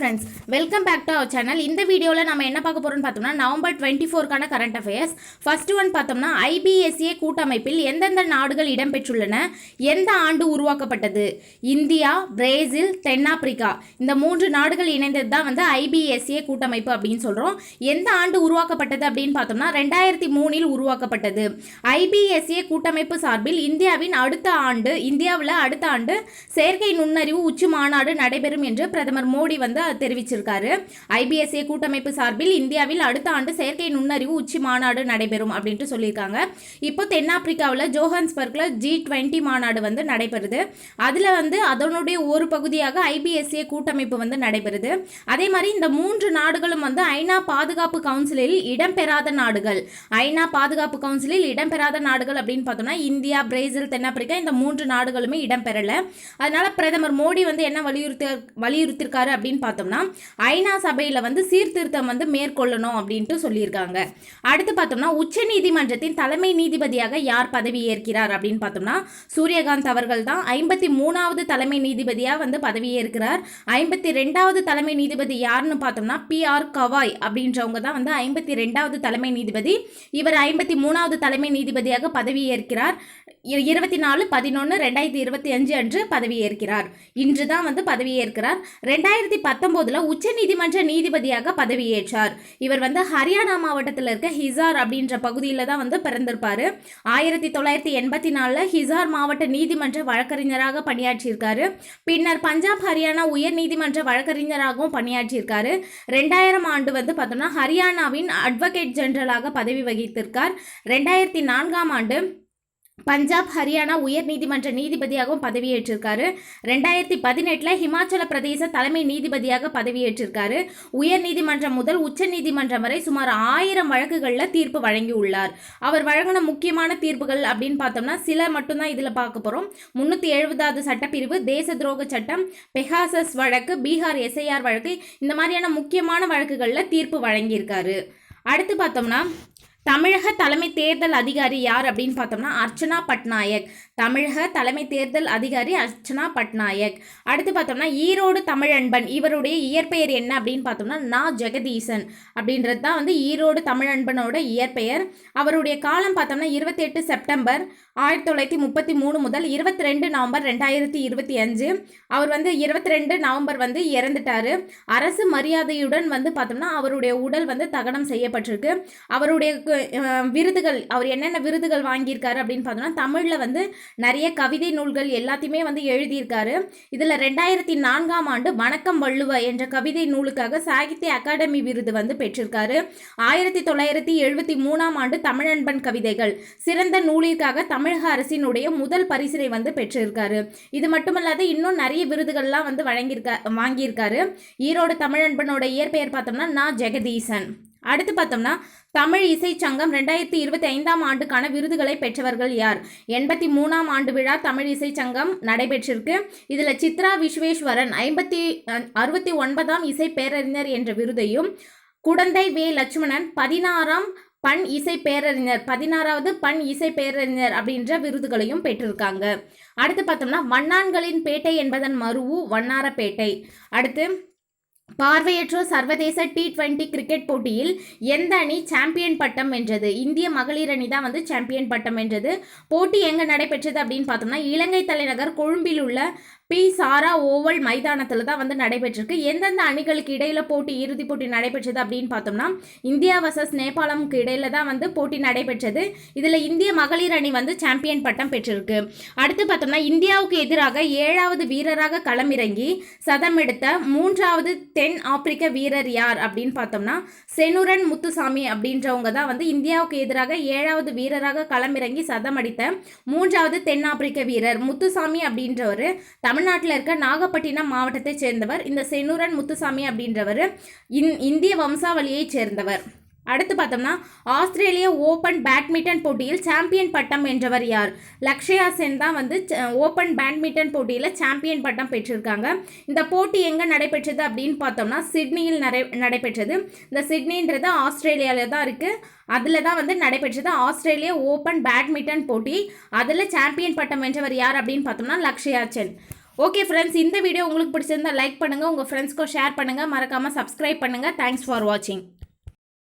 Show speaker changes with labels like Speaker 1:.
Speaker 1: Friends, welcome back to our channel. இந்த வீடியோவில் நம்ம என்ன பார்க்க போகிறோம்னு பார்த்தோம்னா நவம்பர் 24க்கான கரண்ட் அஃபேர்ஸ். ஃபர்ஸ்ட் ஒன் பார்த்தோம்னா ஐபிஎஸ்ஏ கூட்டமைப்பில் எந்தெந்த நாடுகள் இடம்பெற்றுள்ளன, எந்த ஆண்டு உருவாக்கப்பட்டது? இந்தியா, பிரேசில், தென்னாப்பிரிக்கா இந்த 3 நாடுகள் இணைந்தது தான் வந்து ஐபிஎஸ்ஏ கூட்டமைப்பு அப்படின்னு சொல்கிறோம். எந்த ஆண்டு உருவாக்கப்பட்டது அப்படின்னு பார்த்தோம்னா 2003இல் உருவாக்கப்பட்டது. ஐபிஎஸ்ஏ கூட்டமைப்பு சார்பில் இந்தியாவில் அடுத்த ஆண்டு செயற்கை நுண்ணறிவு உச்சி மாநாடு நடைபெறும் என்று பிரதமர் மோடி வந்து தெரிவிச்சிருக்காரு. ஐபிஎஸ்ஏ கூட்டமைப்பு சார்பில் இந்தியாவில் அடுத்த ஆண்டு செயற்கை நுண்ணறிவு உச்சி மாநாடு நடைபெறும் அப்படின்ட்டு சொல்லியிருக்காங்க. இப்போ தென்னாப்பிரிக்காவில் ஜோஹான்ஸ்பர்க்ல G20 மாநாடு வந்து நடைபெறுது. அதில் வந்து அதனுடைய ஒரு பகுதியாக ஐபிஎஸ்ஏ கூட்டமைப்பு வந்து நடைபெறுது. அதே மாதிரி இந்த 3 நாடுகளும் வந்து ஐநா பாதுகாப்பு கவுன்சிலில் இடம்பெறாத நாடுகள். ஐநா பாதுகாப்பு கவுன்சிலில் இடம்பெறாத நாடுகள் அப்படின்னு பார்த்தோம்னா இந்தியா, பிரேசில், தென்னாப்பிரிக்கா இந்த 3 நாடுகளுமே இடம்பெறல. அதனால பிரதமர் மோடி வந்து என்ன வலியுறுத்திருக்காரு அப்படின்னு பார்த்தோம்னா ஐநா சபையில் வந்து சீர்திருத்தம் வந்து மேற்கொள்ளணும் அப்படின்ட்டு சொல்லியிருக்காங்க. அடுத்து பார்த்தோம்னா உச்ச நீதிமன்றத்தின் தலைமை நீதிபதியாக யார் பதவி ஏற்கிறார் அப்படின்னு பார்த்தோம்னா சூரியகாந்த் அவர்கள் தான் 53வது தலைமை நீதிபதியாக வந்து பதவியேற்கிறார். 52வது தலைமை நீதிபதி யாருன்னு பார்த்தோம்னா PR கவாய் அப்படின்றவங்க தான் வந்து 52வது தலைமை நீதிபதி. இவர் 53வது தலைமை நீதிபதியாக பதவியேற்கிறார். 24/11/2025 அன்று பதவியேற்கிறார். இன்று தான் வந்து பதவியேற்கிறார். 2019 உச்ச நீதிமன்ற நீதிபதியாக பதவியேற்றார். இவர் வந்து ஹரியானா மாவட்டத்தில் இருக்க ஹிசார் அப்படின்ற பகுதியில் தான் வந்து பிறந்திருப்பாரு. 1984 ஹிசார் மாவட்ட நீதிமன்ற வழக்கறிஞராக பணியாற்றியிருக்காரு. பின்னர் பஞ்சாப் ஹரியானா உயர் நீதிமன்ற வழக்கறிஞராகவும் பணியாற்றியிருக்காரு. 2000 ஆண்டு வந்து பார்த்தோம்னா ஹரியானாவின் அட்வொகேட் ஜெனரலாக பதவி வகித்திருக்கார். 2004 ஆண்டு பஞ்சாப் ஹரியானா உயர் நீதிமன்ற நீதிபதியாகவும் பதவியேற்றிருக்காரு. 2018 ஹிமாச்சல பிரதேச தலைமை நீதிபதியாக பதவியேற்றிருக்காரு. உயர் நீதிமன்றம் முதல் உச்ச நீதிமன்றம் வரை சுமார் 1000 வழக்குகளில் தீர்ப்பு வழங்கியுள்ளார். அவர் வழங்கின முக்கியமான தீர்ப்புகள் அப்படின்னு பார்த்தோம்னா சில மட்டும்தான் இதில் பார்க்க போகிறோம். 370வது சட்டப்பிரிவு, தேச துரோக சட்டம், பெகாசஸ் வழக்கு, பீகார் SIR வழக்கு இந்த மாதிரியான முக்கியமான வழக்குகளில் தீர்ப்பு வழங்கியிருக்காரு. அடுத்து பார்த்தோம்னா தமிழக தலைமை தேர்தல் அதிகாரி யார் அப்படின்னு பார்த்தோம்னா அர்ச்சனா பட்நாயக். தமிழக தலைமை தேர்தல் அதிகாரி அர்ச்சனா பட்நாயக். அடுத்து பார்த்தோம்னா ஈரோடு தமிழன்பன், இவருடைய இயற்பெயர் என்ன அப்படின்னு பார்த்தோம்னா நா ஜெகதீசன் அப்படின்றது தான் வந்து ஈரோடு தமிழன்பனோட இயற்பெயர். அவருடைய காலம் பார்த்தோம்னா 28 செப்டம்பர் 1933 முதல் 22 நவம்பர் 2025. அவர் வந்து 22 நவம்பர் வந்து இறந்துட்டாரு. அரசு மரியாதையுடன் வந்து பார்த்தோம்னா அவருடைய உடல் வந்து தகனம் செய்யப்பட்டிருக்கு. அவருடைய விருதுகள், அவர் என்னென்ன விருதுகள் வாங்கியிருக்காரு அப்படின்னு பார்த்தோம்னா தமிழில் வந்து நிறைய கவிதை நூல்கள் எல்லாத்தையுமே வந்து எழுதியிருக்காரு. இதில் 2004 ஆண்டு வணக்கம் வள்ளுவ என்ற கவிதை நூலுக்காக சாகித்ய அகாடமி விருது வந்து பெற்றிருக்காரு. 1973 ஆண்டு தமிழன்பன் கவிதைகள் சிறந்த நூலிற்காக தமிழக அரசினுடைய முதல் பரிசினை வந்து பெற்றிருக்காரு. இது மட்டுமல்லாது இன்னும் நிறைய விருதுகள்லாம் வந்து வாங்கியிருக்காரு. ஈரோடு தமிழன்பனோட இயற்பெயர் பார்த்தோம்னா நா ஜெகதீசன். அடுத்து பார்த்தோம்னா தமிழ் இசை சங்கம் 2025 ஆண்டுக்கான விருதுகளை பெற்றவர்கள் யார்? 83ஆம் ஆண்டு விழா தமிழ் இசை சங்கம் நடைபெற்றிருக்கு. இதில் சித்ரா விஸ்வேஸ்வரன் 69ஆம் இசை பேரறிஞர் என்ற விருதையும், குடந்தை வே லட்சுமணன் 16ஆம் பண் இசை பேரறிஞர் 16வது பண் இசை பேரறிஞர் அப்படின்ற விருதுகளையும் பெற்றிருக்காங்க. அடுத்து பார்த்தோம்னா வண்ணான்களின் பேட்டை என்பதன் மருவு வண்ணாரப்பேட்டை. அடுத்து பார்வையற்றோர் சர்வதேச T20 கிரிக்கெட் போட்டியில் எந்த அணி சாம்பியன் பட்டம் வென்றது? இந்திய மகளிர் அணி தான் வந்து சாம்பியன் பட்டம் வென்றது. போட்டி எங்கே நடைபெற்றது அப்படின்னு பார்த்தோம்னா இலங்கை தலைநகர் கொழும்பில் உள்ள பி சாரா ஓவல் மைதானத்தில் தான் வந்து நடைபெற்றிருக்கு. எந்தெந்த அணிகளுக்கு இடையில இறுதிப் போட்டி நடைபெற்றது அப்படின்னு பார்த்தோம்னா இந்தியா வர்சஸ் நேபாளமுக்கு இடையில தான் வந்து போட்டி நடைபெற்றது. இதில் இந்திய மகளிர் அணி வந்து சாம்பியன் பட்டம் பெற்றிருக்கு. அடுத்து பார்த்தோம்னா இந்தியாவுக்கு எதிராக 7வது வீரராக களமிறங்கி சதம் எடுத்த 3வது தென் ஆப்பிரிக்க வீரர் யார் அப்படின்னு பார்த்தோம்னா செனுரன் முத்துசாமி அப்படின்றவங்க தான் வந்து இந்தியாவுக்கு எதிராக 7வது வீரராக களமிறங்கி சதம் அடித்த 3வது தென் ஆப்பிரிக்க வீரர். முத்துசாமி அப்படின்றவர் தமிழ்நாட்டில் இருக்க நாகப்பட்டினம் மாவட்டத்தை சேர்ந்தவர். இந்த செனுரன் முத்துசாமி அப்படின்றவர் இந்திய வம்சாவளியை சேர்ந்தவர். அடுத்து பார்த்தோம்னா ஆஸ்திரேலிய ஓப்பன் பேட்மிண்டன் போட்டியில் சாம்பியன் பட்டம் வென்றவர் யார்? லக்ஷயா சென் தான் வந்து ஓப்பன் பேட்மிண்டன் போட்டியில் சாம்பியன் பட்டம் பெற்றிருக்காங்க. இந்த போட்டி எங்கே நடைபெற்றது அப்படின்னு பார்த்தோம்னா சிட்னியில் நடைபெற்றது. இந்த சிட்னின்றது ஆஸ்திரேலியாவில் தான் இருக்குது. அதில் தான் வந்து நடைபெற்றது ஆஸ்திரேலிய ஓப்பன் பேட்மிண்டன் போட்டி. அதில் சாம்பியன் பட்டம் வென்றவர் யார் அப்படின்னு பார்த்தோம்னா லக்ஷயா சென். ஓகே ஃப்ரெண்ட்ஸ், இந்த வீடியோ உங்களுக்கு பிடிச்சிருந்தா லைக் பண்ணுங்கள், உங்கள் ஃப்ரெண்ட்ஸ்க்கும் ஷேர் பண்ணுங்கள், மறக்காமல் சப்ஸ்கிரைப் பண்ணுங்கள். தேங்க்ஸ் ஃபார் வாட்சிங்.